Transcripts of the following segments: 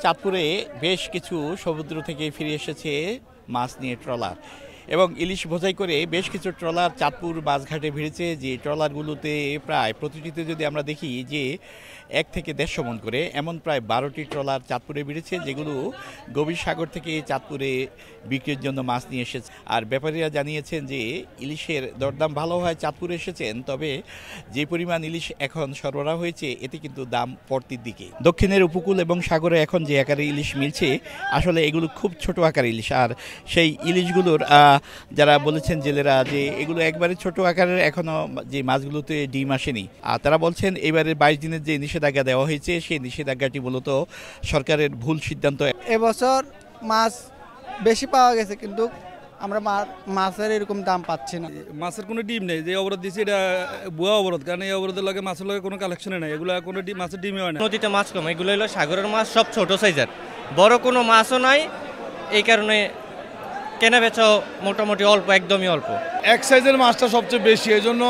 চাঁদপুরে বেশ কিছু সমুদ্র থেকে ফিরে এসেছে মাছ নিয়ে ট্রলার এবং ইলিশ বোঝাই করে বেশ কিছু ট্রলার চাঁদপুর মাছঘাটে ভিড়েছে। যে ট্রলারগুলোতে প্রায় প্রতিটিতে যদি আমরা দেখি যে 1 থেকে 150 মণ করে, এমন প্রায় 12টি ট্রলার চাঁদপুরে ভিড়েছে, যেগুলো গভীর সাগর থেকে চাঁদপুরে বিক্রির জন্য মাছ নিয়ে এসেছে। আর ব্যাপারীরা জানিয়েছেন যে ইলিশের দরদাম ভালো হয় চাঁদপুরে এসেছেন, তবে যে পরিমাণ ইলিশ এখন সরবরাহ হয়েছে এতে কিন্তু দাম পড়তির দিকে। দক্ষিণের উপকূল এবং সাগরে এখন যে আকারে ইলিশ মিলছে, আসলে এগুলো খুব ছোট আকারের ইলিশ। আর সেই ইলিশগুলোর যারা বলেছেন জেলেরা যে এগুলো একবারে ছোট আকারের, এখনো যে মাছগুলোতে ডিম আসেনি। আর তারা বলছেন এবারে 22 দিনের যে নিষেধাজ্ঞা দেওয়া হয়েছে, সেই নিষেধাজ্ঞাটি মূলত সরকারের ভুল সিদ্ধান্ত। এবছর মাছ বেশি পাওয়া গেছে, কিন্তু আমরা মাছের এরকম দাম পাচ্ছি না। মাছের কোনো ডিম নেই, যে অবরোধ দিচ্ছে এটা ভুয়া অবরোধ, কারণ এই অবরোধের লগে মাছের লগে কোনো কালেকশনে নাই, এগুলো কোনো মাছের ডিমই হয় না। নদীতে মাছ কম, এগুলো হলো সাগরের মাছ, সব ছোট সাইজের, বড় কোনো মাছও নাই। এই কারণে কেনা বেচাও মোটামুটি অল্প, একদমই অল্প। এক সাইজের মাছটা সবচেয়ে বেশি, এই জন্য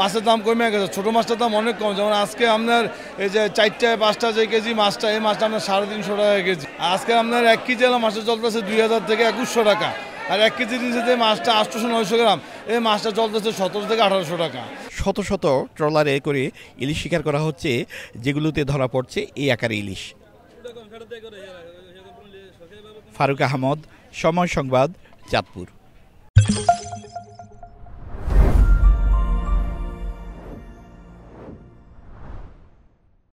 মাছের দাম কমে গেছে। ছোটো মাছটার দাম অনেক কম। যেমন আজকে আপনার এই যে 4-5টা যে কেজি মাছটা, এই মাছটা আপনার 350 টাকা কেজি। আজকে আপনার 1 কেজি মাছটা চলতেছে 2000 থেকে 2100 টাকা। আর 1 কেজি নিচে মাছটা 800-900 গ্রাম, এই মাছটা চলতেছে 17 থেকে 1800 টাকা। শত শত ট্রলারে করে ইলিশ শিকার করা হচ্ছে, যেগুলোতে ধরা পড়ছে এই আকারে ইলিশ। ফারুক আহমদ, সময় সংবাদ, চাঁদপুর।